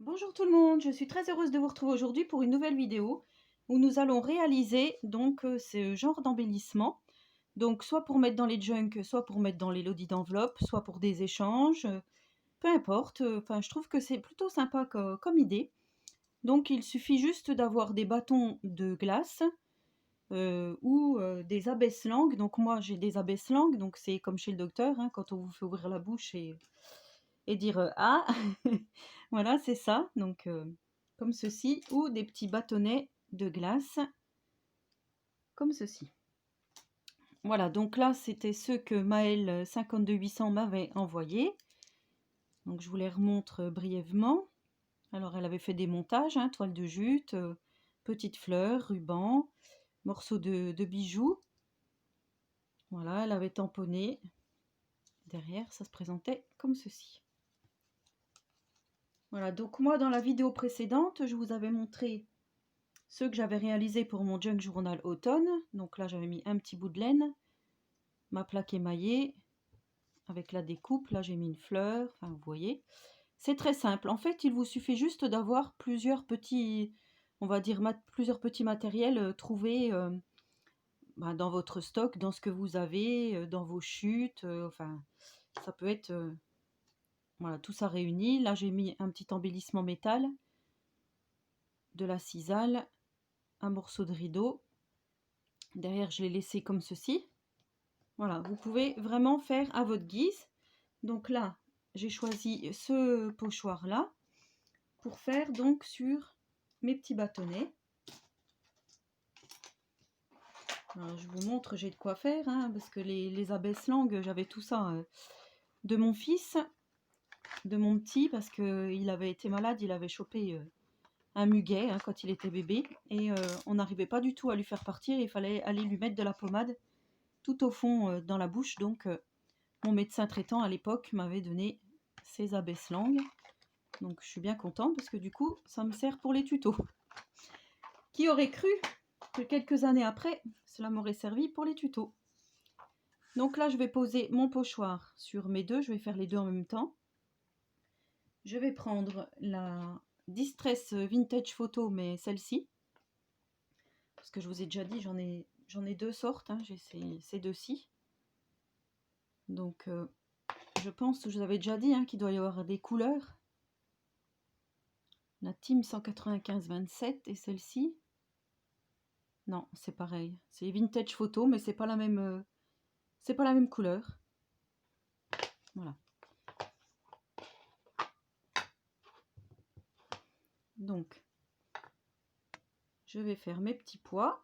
Bonjour tout le monde, je suis très heureuse de vous retrouver aujourd'hui pour une nouvelle vidéo où nous allons réaliser ce genre d'embellissement. Donc soit pour mettre dans les junks, soit pour mettre dans les lodis d'enveloppe, soit pour des échanges, peu importe. Enfin, je trouve que c'est plutôt sympa comme idée. Donc il suffit juste d'avoir des bâtons de glace ou des abaisse-langues. Donc moi j'ai des abaisse-langues, donc c'est comme chez le docteur, hein, quand on vous fait ouvrir la bouche et dire ah voilà, c'est ça, donc comme ceci, ou des petits bâtonnets de glace comme ceci. Voilà, donc là c'était ceux que Maëlle 52800 m'avait envoyé. Donc je vous les remontre brièvement. Alors elle avait fait des montages, hein, toile de jute, petites fleurs, rubans, morceaux de bijoux. Voilà, elle avait tamponné. Derrière, ça se présentait comme ceci. Voilà, donc moi dans la vidéo précédente, je vous avais montré ceux que j'avais réalisés pour mon junk journal automne. Donc là j'avais mis un petit bout de laine, ma plaque émaillée avec la découpe. Là j'ai mis une fleur, enfin vous voyez. C'est très simple. En fait il vous suffit juste d'avoir plusieurs petits, on va dire plusieurs petits matériels trouvés dans votre stock, dans ce que vous avez, dans vos chutes. Enfin ça peut être voilà, tout ça réuni. Là j'ai mis un petit embellissement métal, de la cisale, un morceau de rideau. Derrière je l'ai laissé comme ceci. Voilà, vous pouvez vraiment faire à votre guise. Donc là, j'ai choisi ce pochoir-là pour faire donc sur mes petits bâtonnets. Alors, je vous montre, j'ai de quoi faire, hein, parce que les abaisse-langues, j'avais tout ça de mon fils, de mon petit, parce qu'il avait été malade, il avait chopé un muguet hein, quand il était bébé, et on n'arrivait pas du tout à lui faire partir, il fallait aller lui mettre de la pommade tout au fond dans la bouche, donc mon médecin traitant à l'époque m'avait donné ces abaisse-langues. Donc je suis bien contente parce que du coup ça me sert pour les tutos. Qui aurait cru que quelques années après cela m'aurait servi pour les tutos. Donc là je vais poser mon pochoir sur mes deux, je vais faire les deux en même temps. Je vais prendre la Distress Vintage Photo, mais celle-ci, parce que je vous ai déjà dit j'en ai deux sortes, hein, j'ai ces deux-ci. Donc je pense, je vous avais déjà dit hein, qu'il doit y avoir des couleurs. La Team 195-27 et celle-ci. Non, c'est pareil. C'est Vintage Photo, mais c'est pas la même couleur. Voilà. Donc, je vais faire mes petits pois.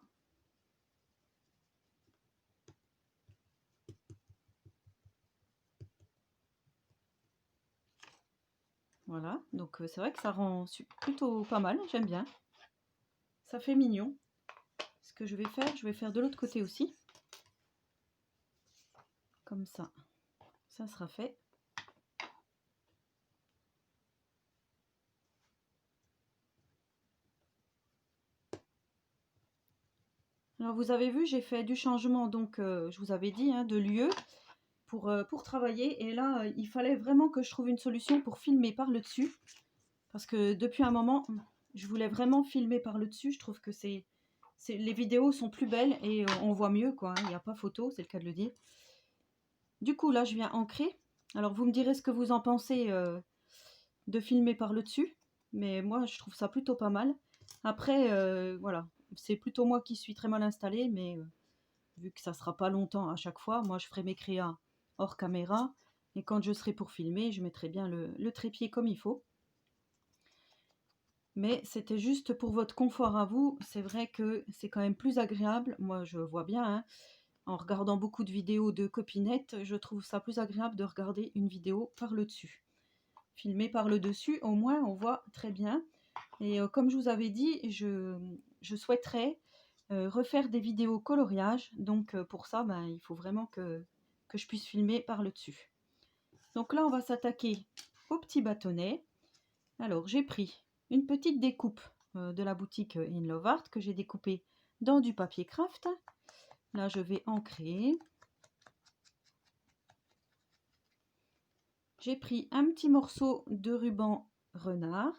Voilà, donc c'est vrai que ça rend plutôt pas mal, j'aime bien. Ça fait mignon. Ce que je vais faire de l'autre côté aussi. Comme ça, ça sera fait. Alors vous avez vu, j'ai fait du changement, donc je vous avais dit, hein, de lieu pour travailler. Et là, il fallait vraiment que je trouve une solution pour filmer par le dessus. Parce que depuis un moment, je voulais vraiment filmer par le dessus. Je trouve que les vidéos sont plus belles et on voit mieux, quoi. Il n'y a pas photo, c'est le cas de le dire. Du coup, là, je viens ancrer. Alors, vous me direz ce que vous en pensez de filmer par le dessus. Mais moi, je trouve ça plutôt pas mal. Après, voilà, c'est plutôt moi qui suis très mal installée. Mais vu que ça sera pas longtemps à chaque fois, moi, je ferai mes créas hors caméra. Et quand je serai pour filmer, je mettrai bien le trépied comme il faut. Mais c'était juste pour votre confort à vous. C'est vrai que c'est quand même plus agréable. Moi, je vois bien, hein, en regardant beaucoup de vidéos de copinettes, je trouve ça plus agréable de regarder une vidéo par le dessus. Filmer par le dessus, au moins, on voit très bien. Et comme je vous avais dit, je souhaiterais refaire des vidéos coloriage. Donc pour ça, il faut vraiment que je puisse filmer par le dessus. Donc là, on va s'attaquer au petit bâtonnet. Alors, j'ai pris une petite découpe de la boutique In Love Art que j'ai découpée dans du papier craft. Là, je vais ancrer. J'ai pris un petit morceau de ruban renard.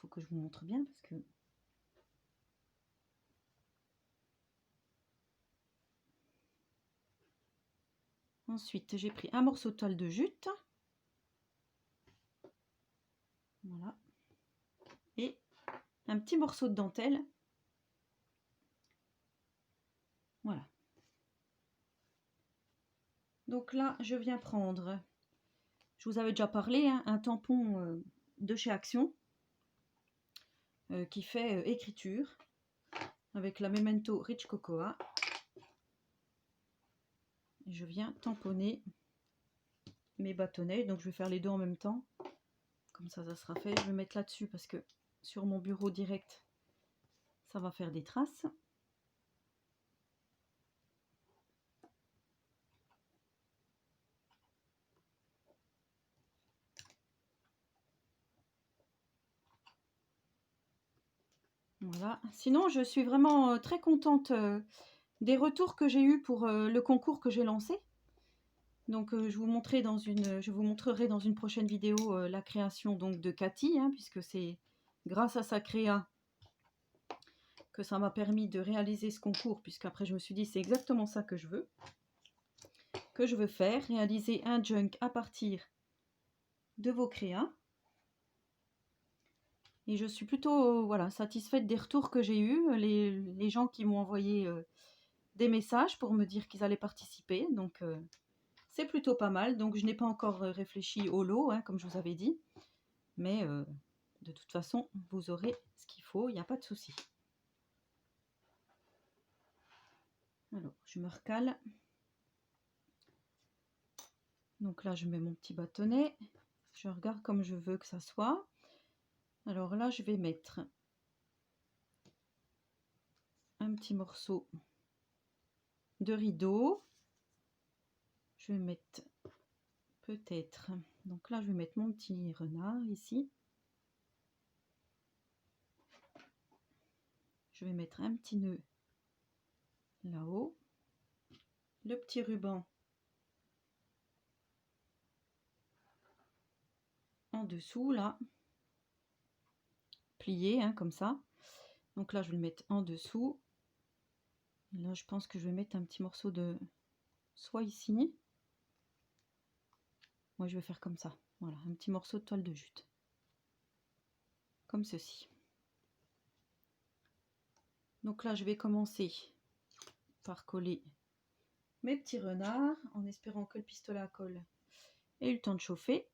faut que je vous montre bien parce que... Ensuite, j'ai pris un morceau de toile de jute. Voilà. Et un petit morceau de dentelle. Voilà. Donc là, je viens prendre, je vous avais déjà parlé, hein, un tampon de chez Action qui fait écriture avec la Memento Rich Cocoa. Et je viens tamponner mes bâtonnets. Donc je vais faire les deux en même temps. Comme ça sera fait. Je vais mettre là-dessus parce que sur mon bureau direct, ça va faire des traces. Voilà. Sinon, je suis vraiment très contente des retours que j'ai eus pour le concours que j'ai lancé. Donc, je vous montrerai dans une prochaine vidéo la création donc, de Cathy, hein, puisque c'est grâce à sa créa que ça m'a permis de réaliser ce concours, puisqu'après je me suis dit c'est exactement ça que je veux faire, réaliser un junk à partir de vos créas. Et je suis plutôt voilà, satisfaite des retours que j'ai eus, les gens qui m'ont envoyé des messages pour me dire qu'ils allaient participer. Donc c'est plutôt pas mal. Donc je n'ai pas encore réfléchi au lot, hein, comme je vous avais dit. Mais de toute façon, vous aurez ce qu'il faut, il n'y a pas de souci. Alors, je me recale. Donc là, je mets mon petit bâtonnet. Je regarde comme je veux que ça soit. Alors là, je vais mettre un petit morceau de rideau. Je vais mettre peut-être... Donc là, je vais mettre mon petit renard ici. Je vais mettre un petit nœud là-haut. Le petit ruban en dessous, là. Plié, hein, comme ça. Donc là, je vais le mettre en dessous. Et là, je pense que je vais mettre un petit morceau de soie ici. Moi, je vais faire comme ça. Voilà, un petit morceau de toile de jute. Comme ceci. Donc là, je vais commencer par coller mes petits renards en espérant que le pistolet à colle ait eu le temps de chauffer.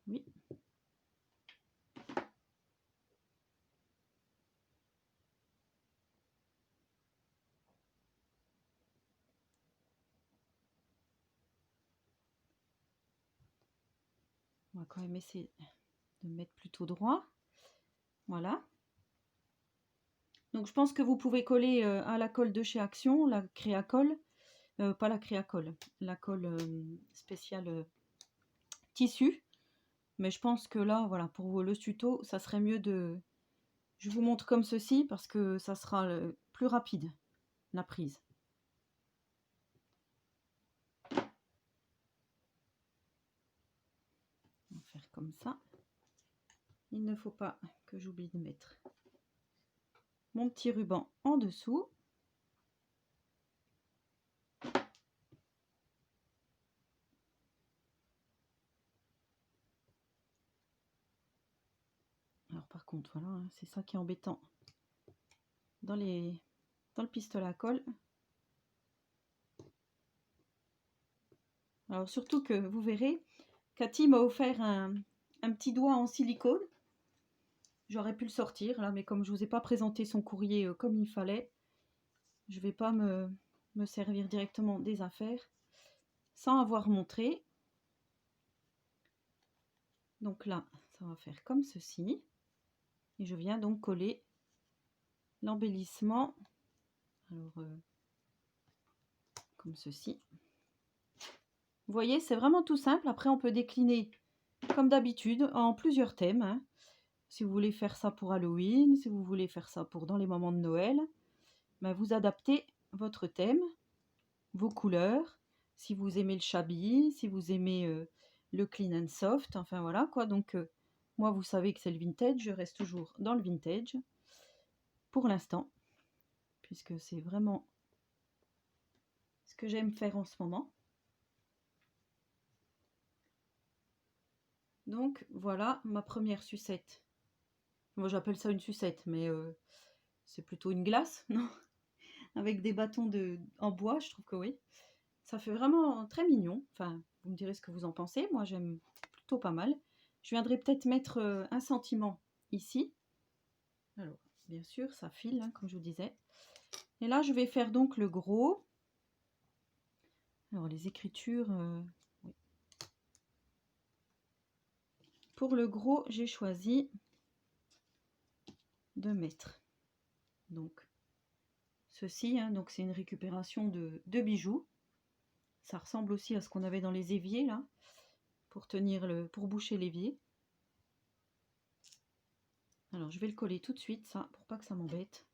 Oui. On va quand même essayer de mettre plutôt droit. Voilà. Donc je pense que vous pouvez coller à la colle de chez Action, la Créacolle, pas la Créacolle, la colle spéciale tissu. Mais je pense que là, voilà, pour le tuto, ça serait mieux de... Je vous montre comme ceci parce que ça sera plus rapide, la prise. On va faire comme ça. Il ne faut pas que j'oublie de mettre mon petit ruban en dessous. Alors par contre, voilà, hein, c'est ça qui est embêtant dans le pistolet à colle. Alors surtout que vous verrez, Cathy m'a offert un petit doigt en silicone. J'aurais pu le sortir là, mais comme je ne vous ai pas présenté son courrier comme il fallait, je ne vais pas me servir directement des affaires sans avoir montré. Donc là, ça va faire comme ceci. Et je viens donc coller l'embellissement. Alors, comme ceci. Vous voyez, c'est vraiment tout simple. Après, on peut décliner comme d'habitude en plusieurs thèmes. Hein. Si vous voulez faire ça pour Halloween, si vous voulez faire ça pour dans les moments de Noël, ben vous adaptez votre thème, vos couleurs. Si vous aimez le shabby, si vous aimez le clean and soft, enfin voilà quoi. Donc Moi, vous savez que c'est le vintage, je reste toujours dans le vintage pour l'instant, puisque c'est vraiment ce que j'aime faire en ce moment. Donc voilà ma première sucette. Moi j'appelle ça une sucette, mais c'est plutôt une glace, non? Avec des bâtons en bois, je trouve que oui. Ça fait vraiment très mignon. Enfin, vous me direz ce que vous en pensez. Moi j'aime plutôt pas mal. Je viendrai peut-être mettre un sentiment ici. Alors, bien sûr, ça file, hein, comme je vous disais. Et là, je vais faire donc le gros. Alors, les écritures... oui. Pour le gros, j'ai choisi de mettre donc ceci. Hein, donc, c'est une récupération de bijoux. Ça ressemble aussi à ce qu'on avait dans les éviers, là, pour pour boucher l'évier. Alors, je vais le coller tout de suite, ça, pour pas que ça m'embête.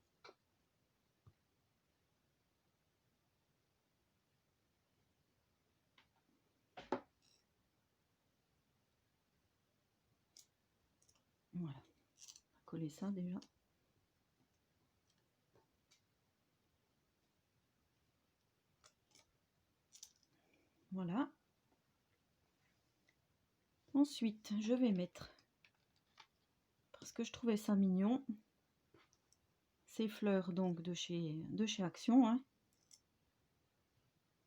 Voilà, on va coller ça déjà. Voilà. Ensuite, je vais mettre, parce que je trouvais ça mignon, ces fleurs donc de chez Action, hein,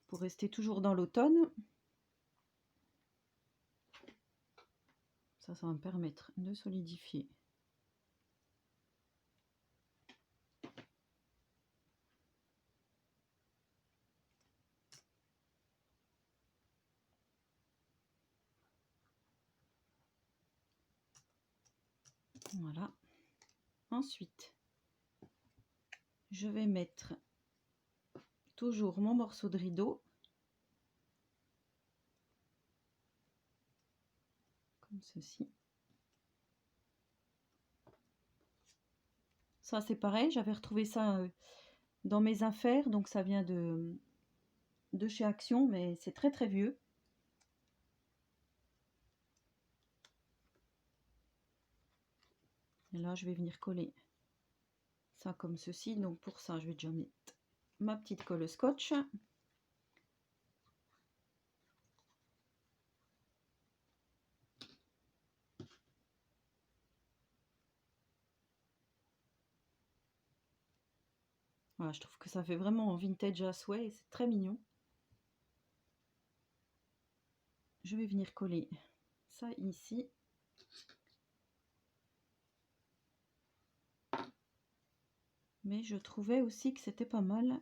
pour rester toujours dans l'automne. Ça va me permettre de solidifier. Voilà. Ensuite, je vais mettre toujours mon morceau de rideau. Comme ceci. Ça, c'est pareil. J'avais retrouvé ça dans mes affaires. Donc, ça vient de chez Action, mais c'est très très vieux. Et là, je vais venir coller ça comme ceci. Donc, pour ça, je vais déjà mettre ma petite colle scotch. Voilà, je trouve que ça fait vraiment vintage à souhait et c'est très mignon. Je vais venir coller ça ici. Mais je trouvais aussi que c'était pas mal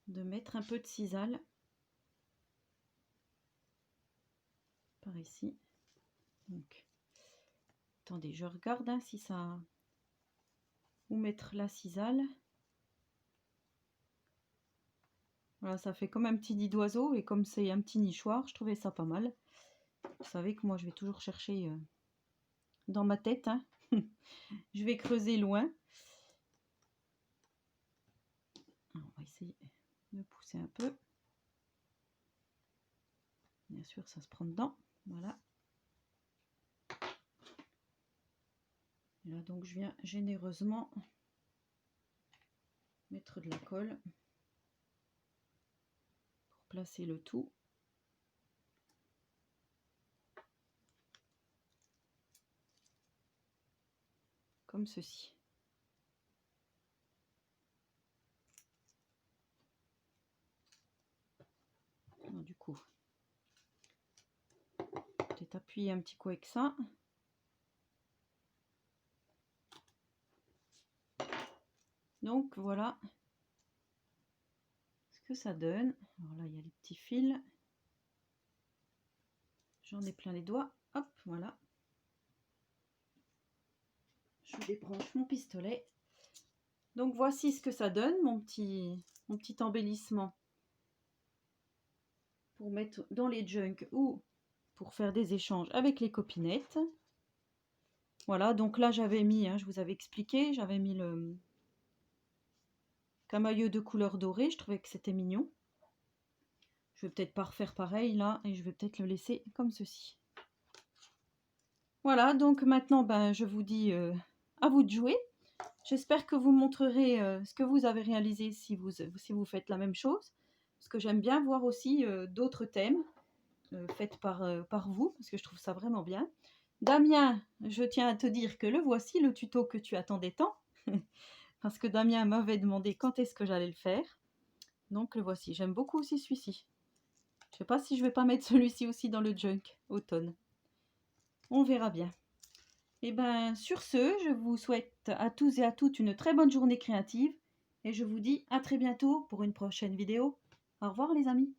de mettre un peu de sisal par ici. Donc, attendez, je regarde hein, si ça... Où mettre la sisal. Voilà, ça fait comme un petit nid d'oiseau et comme c'est un petit nichoir, je trouvais ça pas mal. Vous savez que moi, je vais toujours chercher dans ma tête. Hein. Je vais creuser loin. Alors, on va essayer de pousser un peu. Bien sûr, ça se prend dedans. Voilà. Et là, donc, je viens généreusement mettre de la colle pour placer le tout. Comme ceci. Alors, du coup, peut-être appuyer un petit coup avec ça. Donc voilà ce que ça donne. Alors là, il y a les petits fils. J'en ai plein les doigts. Hop, voilà. Je débranche mon pistolet. Donc voici ce que ça donne, mon petit embellissement pour mettre dans les junks ou pour faire des échanges avec les copinettes. Voilà, donc là j'avais mis, hein, je vous avais expliqué, j'avais mis le camailleux de couleur dorée, je trouvais que c'était mignon. Je vais peut-être pas refaire pareil là et je vais peut-être le laisser comme ceci. Voilà, donc maintenant, ben, je vous dis à vous de jouer. J'espère que vous me montrerez ce que vous avez réalisé si vous faites la même chose. Parce que j'aime bien voir aussi d'autres thèmes faits par vous, parce que je trouve ça vraiment bien. Damien, je tiens à te dire que le voici, le tuto que tu attendais tant. Parce que Damien m'avait demandé quand est-ce que j'allais le faire. Donc le voici. J'aime beaucoup aussi celui-ci. Je sais pas si je vais pas mettre celui-ci aussi dans le junk automne. On verra bien. Et ben sur ce, je vous souhaite à tous et à toutes une très bonne journée créative et je vous dis à très bientôt pour une prochaine vidéo. Au revoir les amis.